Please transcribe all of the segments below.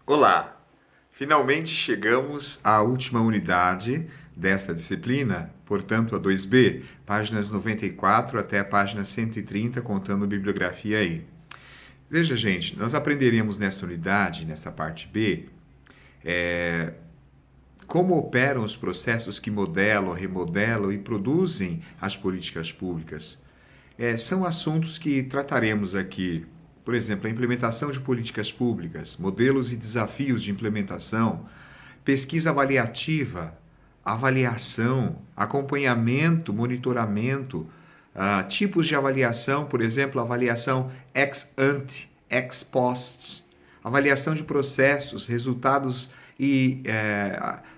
Olá! Finalmente chegamos à última unidade desta disciplina, portanto a 2B, páginas 94 até a página 130, contando bibliografia aí. Veja, gente, nós aprenderemos nessa unidade, nessa parte B, como operam os processos que modelam, remodelam e produzem as políticas públicas. São assuntos que trataremos aqui. Por exemplo, a implementação de políticas públicas, modelos e desafios de implementação, pesquisa avaliativa, avaliação, acompanhamento, monitoramento, tipos de avaliação, por exemplo, avaliação ex ante, ex post, avaliação de processos, resultados e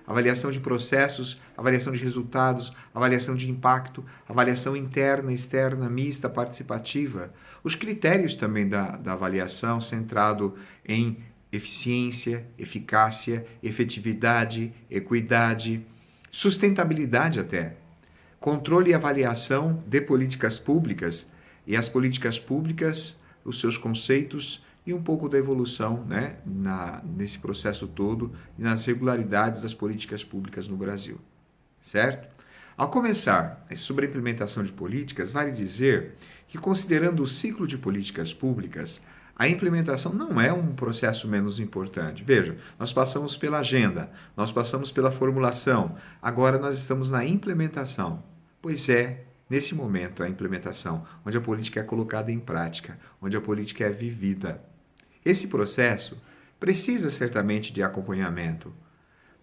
avaliação de processos, avaliação de resultados, avaliação de impacto, avaliação interna, externa, mista, participativa. Os critérios também da avaliação centrado em eficiência, eficácia, efetividade, equidade, sustentabilidade até. Controle e avaliação de políticas públicas e as políticas públicas, os seus conceitos e um pouco da evolução, né, nesse processo todo e nas regularidades das políticas públicas no Brasil, certo? Ao começar sobre a implementação de políticas, vale dizer que, considerando o ciclo de políticas públicas, a implementação não é um processo menos importante. Veja, nós passamos pela agenda, nós passamos pela formulação, agora nós estamos na implementação. Pois é, nesse momento, a implementação, onde a política é colocada em prática, onde a política é vivida. Esse processo precisa certamente de acompanhamento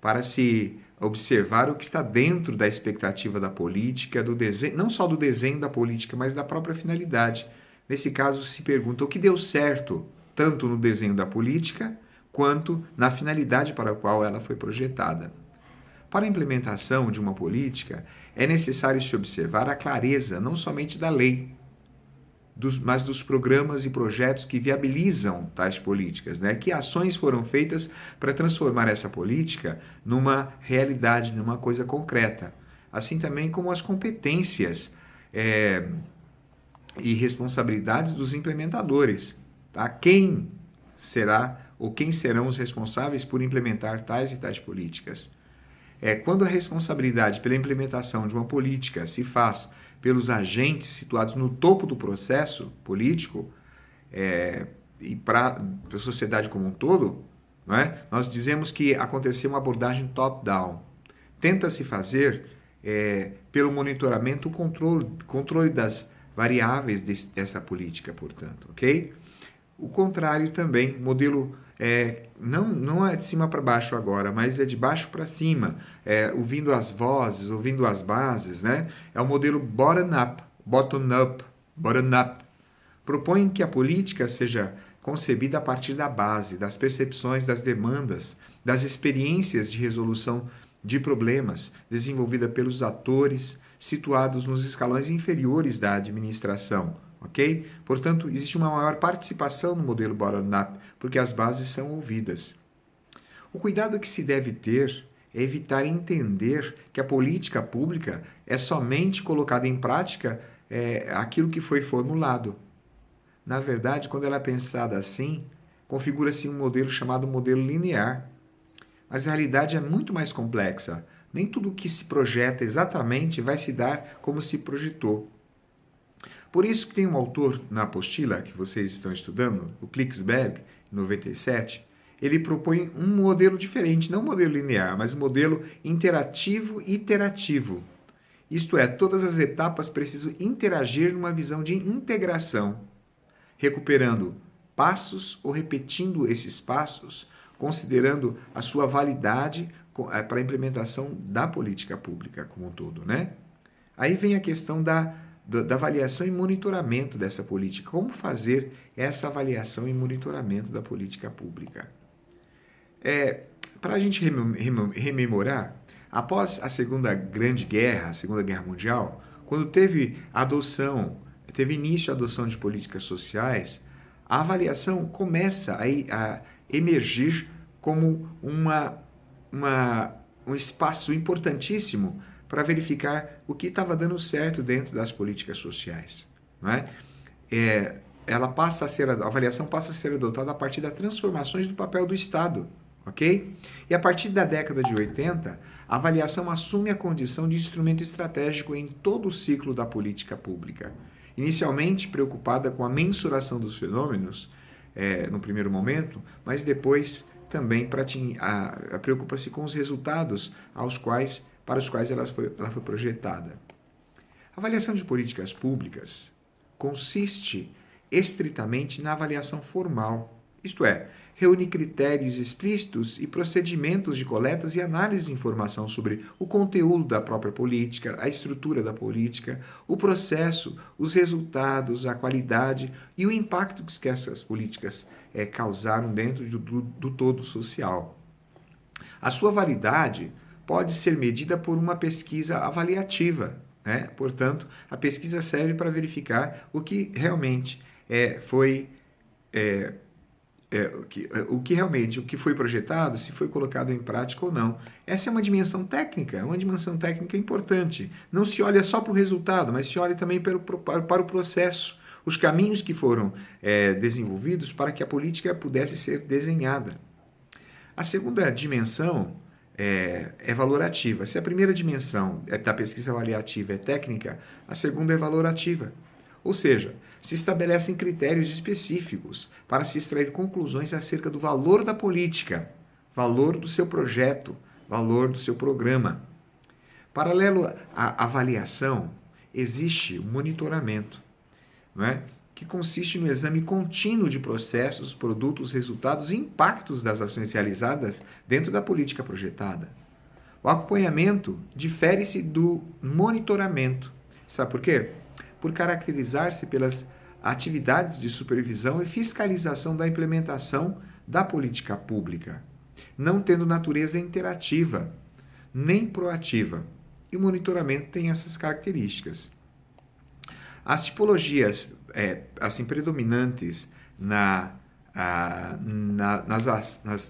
para se observar o que está dentro da expectativa da política, do desenho, não só do desenho da política, mas da própria finalidade. Nesse caso, se pergunta o que deu certo, tanto no desenho da política, quanto na finalidade para a qual ela foi projetada. Para a implementação de uma política, é necessário se observar a clareza não somente da lei, mas dos programas e projetos que viabilizam tais políticas, né? Que ações foram feitas para transformar essa política numa realidade, numa coisa concreta. Assim também como as competências e responsabilidades dos implementadores. Tá? Quem será ou quem serão os responsáveis por implementar tais e tais políticas? Quando a responsabilidade pela implementação de uma política se faz pelos agentes situados no topo do processo político e para a sociedade como um todo, não é? Nós dizemos que aconteceu uma abordagem top-down. Tenta-se fazer pelo monitoramento o controle das variáveis dessa política, portanto, ok? O contrário também, modelo não é de cima para baixo agora, mas é de baixo para cima, ouvindo as vozes, ouvindo as bases, né? É o modelo bottom-up. Propõe que a política seja concebida a partir da base, das percepções, das demandas, das experiências de resolução de problemas desenvolvida pelos atores situados nos escalões inferiores da administração. Ok? Portanto, existe uma maior participação no modelo bottom-up, porque as bases são ouvidas. O cuidado que se deve ter é evitar entender que a política pública é somente colocada em prática aquilo que foi formulado. Na verdade, quando ela é pensada assim, configura-se um modelo chamado modelo linear. Mas a realidade é muito mais complexa. Nem tudo o que se projeta exatamente vai se dar como se projetou. Por isso que tem um autor na apostila que vocês estão estudando, o Klicksberg, em 97, ele propõe um modelo diferente, não um modelo linear, mas um modelo interativo-iterativo. Isto é, todas as etapas precisam interagir numa visão de integração, recuperando passos ou repetindo esses passos, considerando a sua validade para a implementação da política pública como um todo, né? Aí vem a questão da avaliação e monitoramento dessa política. Como fazer essa avaliação e monitoramento da política pública? Para a gente rememorar, após a Segunda Grande Guerra, a Segunda Guerra Mundial, quando teve início a adoção de políticas sociais, a avaliação começa a emergir como um espaço importantíssimo para verificar o que estava dando certo dentro das políticas sociais. Não é? a avaliação passa a ser adotada a partir das transformações do papel do Estado, ok? E a partir da década de 80, a avaliação assume a condição de instrumento estratégico em todo o ciclo da política pública. Inicialmente preocupada com a mensuração dos fenômenos, no primeiro momento, mas depois também preocupa-se com os resultados para os quais ela foi projetada. A avaliação de políticas públicas consiste estritamente na avaliação formal, isto é, reúne critérios explícitos e procedimentos de coletas e análise de informação sobre o conteúdo da própria política, a estrutura da política, o processo, os resultados, a qualidade e o impacto que essas políticas causaram dentro do todo social. A sua validade pode ser medida por uma pesquisa avaliativa, né? Portanto, a pesquisa serve para verificar o que realmente o que foi projetado, se foi colocado em prática ou não. Essa é uma dimensão técnica importante. Não se olha só para o resultado, mas se olha também para o processo, os caminhos que foram desenvolvidos para que a política pudesse ser desenhada. A segunda dimensão é valorativa. Se a primeira dimensão da pesquisa avaliativa é técnica, a segunda é valorativa. Ou seja, se estabelecem critérios específicos para se extrair conclusões acerca do valor da política, valor do seu projeto, valor do seu programa. Paralelo à avaliação, existe o monitoramento, não é? Que consiste no exame contínuo de processos, produtos, resultados e impactos das ações realizadas dentro da política projetada. O acompanhamento difere-se do monitoramento. Sabe por quê? Por caracterizar-se pelas atividades de supervisão e fiscalização da implementação da política pública, não tendo natureza interativa, nem proativa. E o monitoramento tem essas características. As tipologias predominantes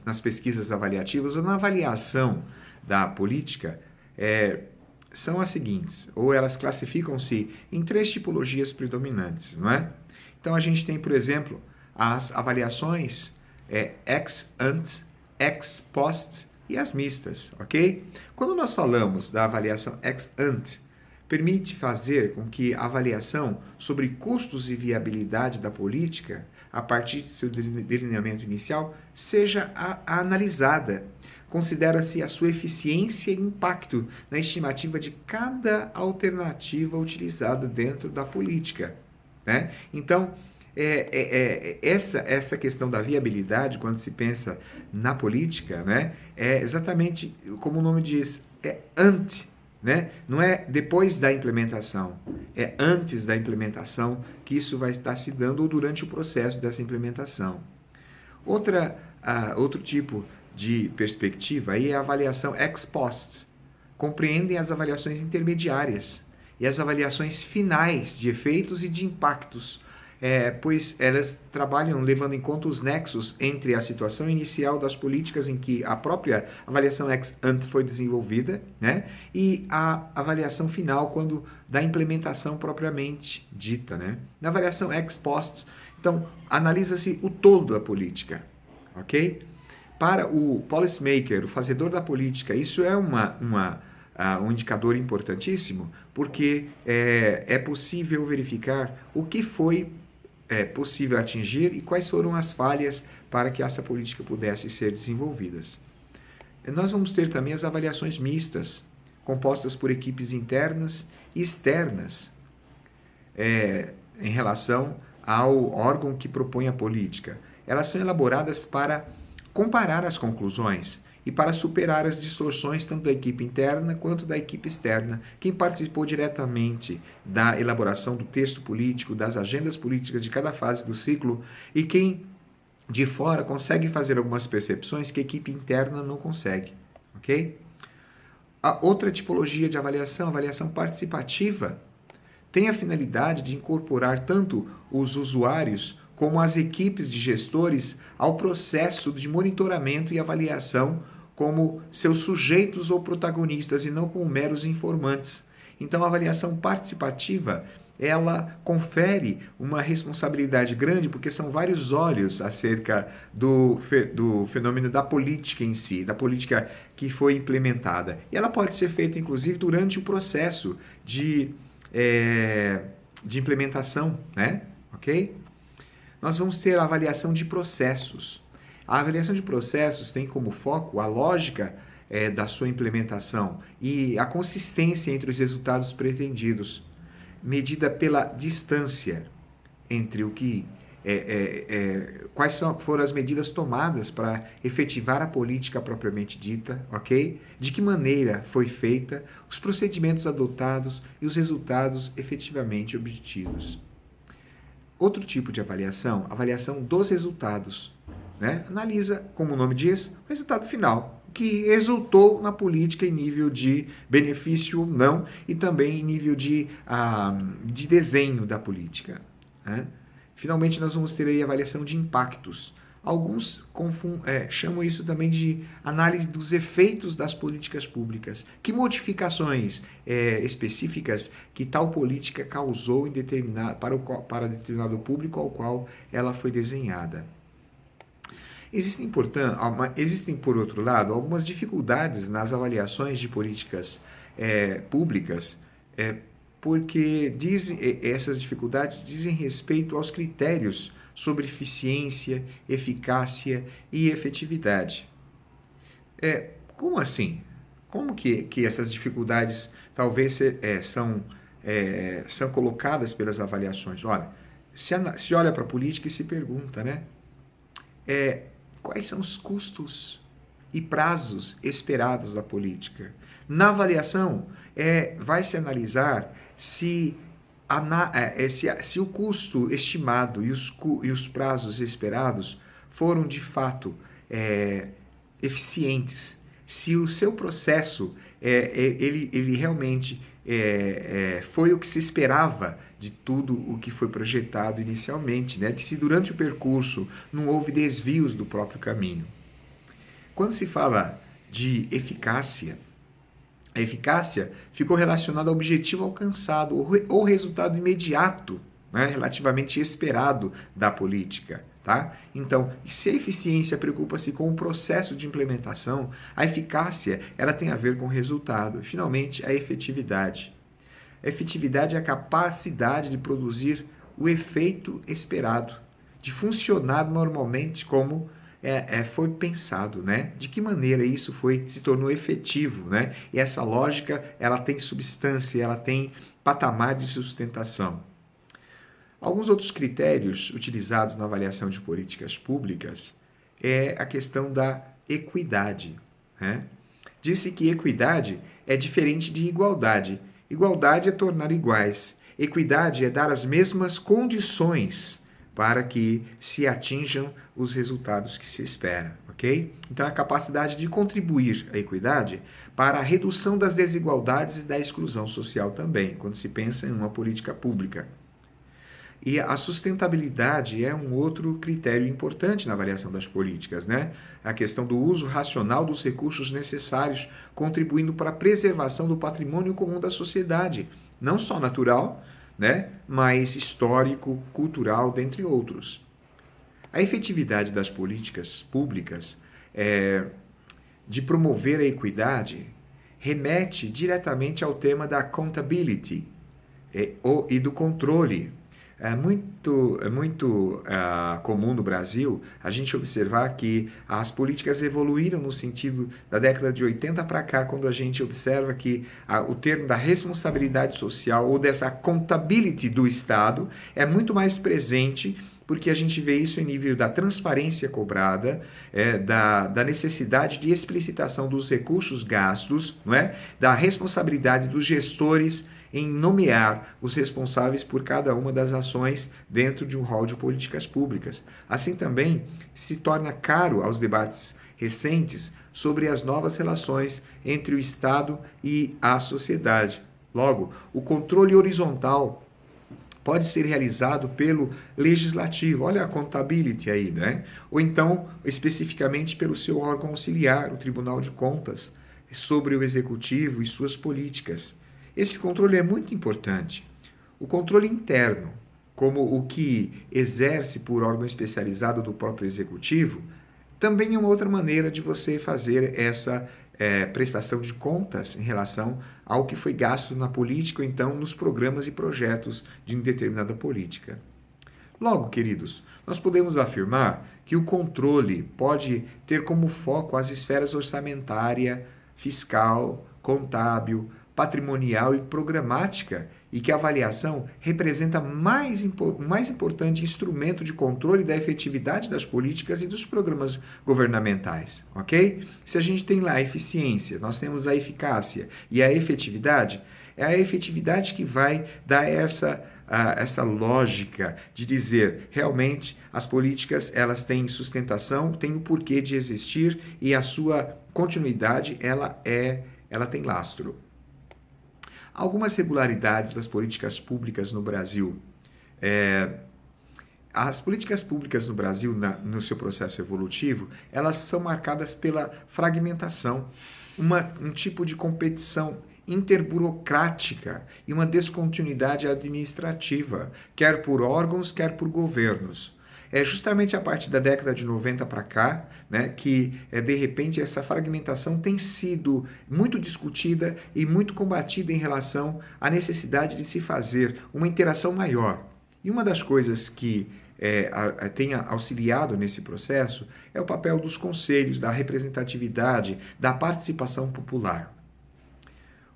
nas pesquisas avaliativas ou na avaliação da política são as seguintes, ou elas classificam-se em 3 tipologias predominantes, não é? Então, a gente tem, por exemplo, as avaliações ex ante, ex post e as mistas, ok? Quando nós falamos da avaliação ex ante, permite fazer com que a avaliação sobre custos e viabilidade da política, a partir de seu delineamento inicial, seja analisada. Considera-se a sua eficiência e impacto na estimativa de cada alternativa utilizada dentro da política, né? Então, essa questão da viabilidade, quando se pensa na política, né, é exatamente como o nome diz, é ante, né? Não é depois da implementação, é antes da implementação que isso vai estar se dando ou durante o processo dessa implementação. Outro tipo de perspectiva aí é a avaliação ex post. Compreendem as avaliações intermediárias e as avaliações finais de efeitos e de impactos, pois elas trabalham levando em conta os nexos entre a situação inicial das políticas em que a própria avaliação ex ante foi desenvolvida, né, e a avaliação final quando da implementação propriamente dita, né. Na avaliação ex post, então, analisa-se o todo da política, ok? Para o policymaker, o fazedor da política, isso é um indicador importantíssimo, porque é possível verificar o que foi possível atingir e quais foram as falhas para que essa política pudesse ser desenvolvida. Nós vamos ter também as avaliações mistas, compostas por equipes internas e externas, em relação ao órgão que propõe a política. Elas são elaboradas para comparar as conclusões e para superar as distorções tanto da equipe interna quanto da equipe externa, quem participou diretamente da elaboração do texto político, das agendas políticas de cada fase do ciclo e quem de fora consegue fazer algumas percepções que a equipe interna não consegue, ok? A outra tipologia de avaliação, avaliação participativa, tem a finalidade de incorporar tanto os usuários como as equipes de gestores ao processo de monitoramento e avaliação como seus sujeitos ou protagonistas e não como meros informantes. Então, a avaliação participativa ela confere uma responsabilidade grande, porque são vários olhos acerca do fenômeno da política em si, da política que foi implementada. E ela pode ser feita, inclusive, durante o processo de implementação, né? Ok? Nós vamos ter a avaliação de processos. A avaliação de processos tem como foco a lógica da sua implementação e a consistência entre os resultados pretendidos, medida pela distância entre o que quais foram as medidas tomadas para efetivar a política propriamente dita, ok? De que maneira foi feita, os procedimentos adotados e os resultados efetivamente obtidos. Outro tipo de avaliação dos resultados, né? Analisa, como o nome diz, o resultado final, o que resultou na política em nível de benefício ou não, e também em nível de desenho da política, né? Finalmente, nós vamos ter aí a avaliação de impactos. Alguns chamam isso também de análise dos efeitos das políticas públicas. Que modificações específicas que tal política causou para determinado público ao qual ela foi desenhada. Existem, por outro lado, algumas dificuldades nas avaliações de políticas públicas, porque essas dificuldades dizem respeito aos critérios sobre eficiência, eficácia e efetividade. Como assim? Como que essas dificuldades talvez são colocadas pelas avaliações? Olha, se olha para a política e se pergunta, né? Quais são os custos e prazos esperados da política? Na avaliação, vai se analisar se o custo estimado e os prazos esperados foram de fato eficientes, se o seu processo ele realmente foi o que se esperava de tudo o que foi projetado inicialmente, né? Se durante o percurso não houve desvios do próprio caminho. Quando se fala de eficácia, a eficácia ficou relacionada ao objetivo alcançado ou resultado imediato, né, relativamente esperado da política. Tá? Então, se a eficiência preocupa-se com o processo de implementação, a eficácia ela tem a ver com o resultado. E, finalmente, a efetividade. A efetividade é a capacidade de produzir o efeito esperado, de funcionar normalmente como foi pensado, né? De que maneira isso se tornou efetivo, né? E essa lógica, ela tem substância, ela tem patamar de sustentação. Alguns outros critérios utilizados na avaliação de políticas públicas é a questão da equidade, né? Disse que equidade é diferente de igualdade. Igualdade é tornar iguais. Equidade é dar as mesmas condições para que se atinjam os resultados que se espera, ok? Então, a capacidade de contribuir à equidade para a redução das desigualdades e da exclusão social também, quando se pensa em uma política pública. E a sustentabilidade é um outro critério importante na avaliação das políticas, né? A questão do uso racional dos recursos necessários, contribuindo para a preservação do patrimônio comum da sociedade, não só natural, né? Mas histórico, cultural, dentre outros. A efetividade das políticas públicas de promover a equidade remete diretamente ao tema da accountability e do controle. É muito comum no Brasil a gente observar que as políticas evoluíram no sentido da década de 80 para cá, quando a gente observa que o termo da responsabilidade social ou dessa accountability do Estado é muito mais presente, porque a gente vê isso em nível da transparência cobrada, da necessidade de explicitação dos recursos gastos, não é? Da responsabilidade dos gestores em nomear os responsáveis por cada uma das ações dentro de um rol de políticas públicas. Assim também se torna caro aos debates recentes sobre as novas relações entre o Estado e a sociedade. Logo, o controle horizontal pode ser realizado pelo legislativo, olha a accountability aí, né? Ou então, especificamente pelo seu órgão auxiliar, o Tribunal de Contas, sobre o executivo e suas políticas. Esse controle é muito importante. O controle interno, como o que exerce por órgão especializado do próprio executivo, também é uma outra maneira de você fazer essa prestação de contas em relação ao que foi gasto na política ou então nos programas e projetos de uma determinada política. Logo, queridos, nós podemos afirmar que o controle pode ter como foco as esferas orçamentária, fiscal, contábil, patrimonial e programática, e que a avaliação representa o mais importante instrumento de controle da efetividade das políticas e dos programas governamentais, ok? Se a gente tem lá a eficiência, nós temos a eficácia e a efetividade, é a efetividade que vai dar essa lógica de dizer, realmente, as políticas elas têm sustentação, têm o porquê de existir e a sua continuidade ela tem lastro. Algumas regularidades das políticas públicas no Brasil. As políticas públicas no Brasil, no seu processo evolutivo, elas são marcadas pela fragmentação, um tipo de competição interburocrática e uma descontinuidade administrativa, quer por órgãos, quer por governos. É justamente a partir da década de 90 para cá, né, que de repente essa fragmentação tem sido muito discutida e muito combatida em relação à necessidade de se fazer uma interação maior. E uma das coisas que tem auxiliado nesse processo é o papel dos conselhos, da representatividade, da participação popular.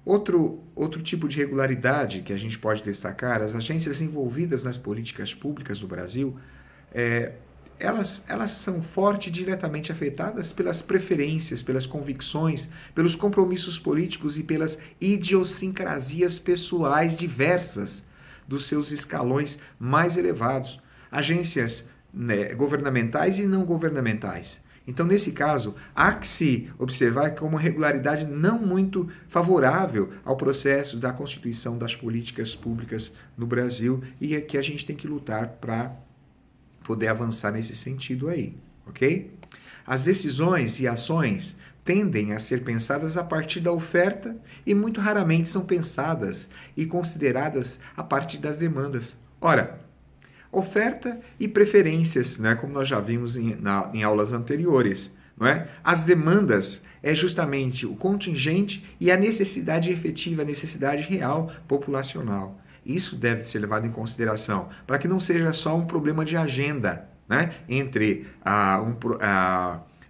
Outro tipo de regularidade que a gente pode destacar, as agências envolvidas nas políticas públicas do Brasil, elas são forte e diretamente afetadas pelas preferências, pelas convicções, pelos compromissos políticos e pelas idiosincrasias pessoais diversas dos seus escalões mais elevados, agências governamentais e não governamentais. Então, nesse caso, há que se observar que é uma regularidade não muito favorável ao processo da constituição das políticas públicas no Brasil e é que a gente tem que lutar para poder avançar nesse sentido aí, ok? As decisões e ações tendem a ser pensadas a partir da oferta e muito raramente são pensadas e consideradas a partir das demandas. Ora, oferta e preferências, né, como nós já vimos em aulas anteriores, não é? As demandas é justamente o contingente e a necessidade efetiva, a necessidade real populacional. Isso deve ser levado em consideração, para que não seja só um problema de agenda, né? Entre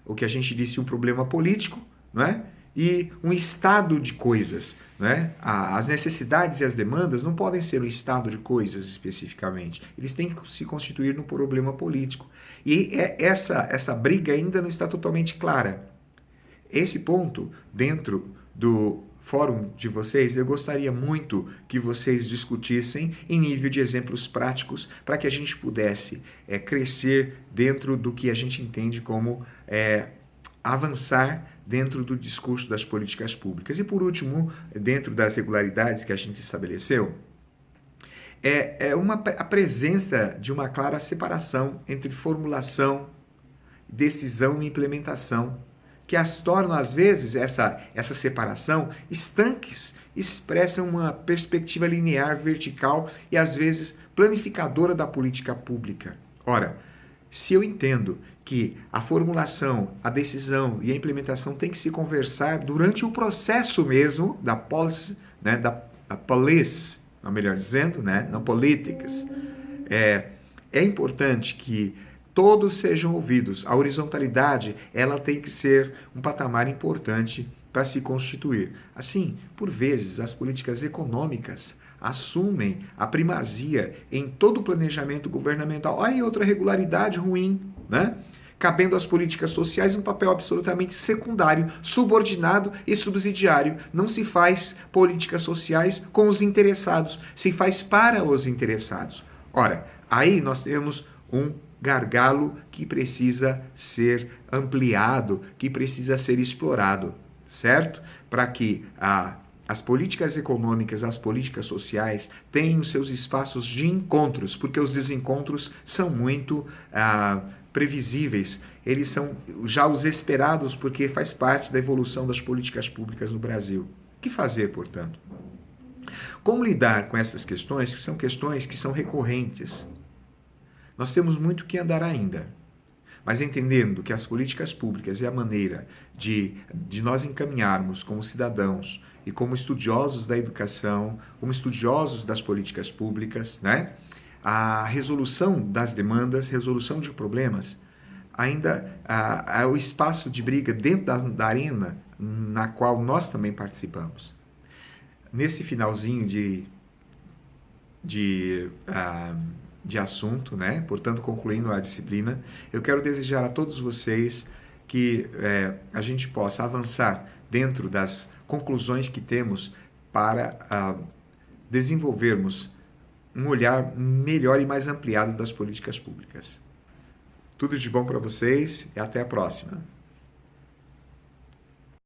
o que a gente disse, um problema político, não é? E um estado de coisas. Né? As necessidades e as demandas não podem ser um estado de coisas especificamente. Eles têm que se constituir num problema político. E essa briga ainda não está totalmente clara. Esse ponto, dentro do fórum de vocês, eu gostaria muito que vocês discutissem em nível de exemplos práticos para que a gente pudesse crescer dentro do que a gente entende como avançar dentro do discurso das políticas públicas. E, por último, dentro das regularidades que a gente estabeleceu, a presença de uma clara separação entre formulação, decisão e implementação, que as tornam, às vezes, essa separação, estanques, expressam uma perspectiva linear, vertical e, às vezes, planificadora da política pública. Ora, se eu entendo que a formulação, a decisão e a implementação tem que se conversar durante o processo mesmo da policy, né, da police, não melhor dizendo, né, não politics, é importante que todos sejam ouvidos. A horizontalidade, ela tem que ser um patamar importante para se constituir. Assim, por vezes, as políticas econômicas assumem a primazia em todo o planejamento governamental. Olha aí outra regularidade ruim, né? Cabendo às políticas sociais um papel absolutamente secundário, subordinado e subsidiário. Não se faz políticas sociais com os interessados, se faz para os interessados. Ora, aí nós temos um gargalo que precisa ser ampliado, que precisa ser explorado, certo? Para que as políticas econômicas, as políticas sociais tenham seus espaços de encontros, porque os desencontros são muito previsíveis, eles são já os esperados, porque faz parte da evolução das políticas públicas no Brasil. O que fazer, portanto? Como lidar com essas questões, que são recorrentes? Nós temos muito que andar ainda, mas entendendo que as políticas públicas é a maneira de nós encaminharmos como cidadãos e como estudiosos da educação, como estudiosos das políticas públicas, né? A resolução das demandas, resolução de problemas, ainda há o espaço de briga dentro da arena na qual nós também participamos. Nesse finalzinho de assunto, né? Portanto, concluindo a disciplina, eu quero desejar a todos vocês que a gente possa avançar dentro das conclusões que temos para desenvolvermos um olhar melhor e mais ampliado das políticas públicas. Tudo de bom para vocês e até a próxima.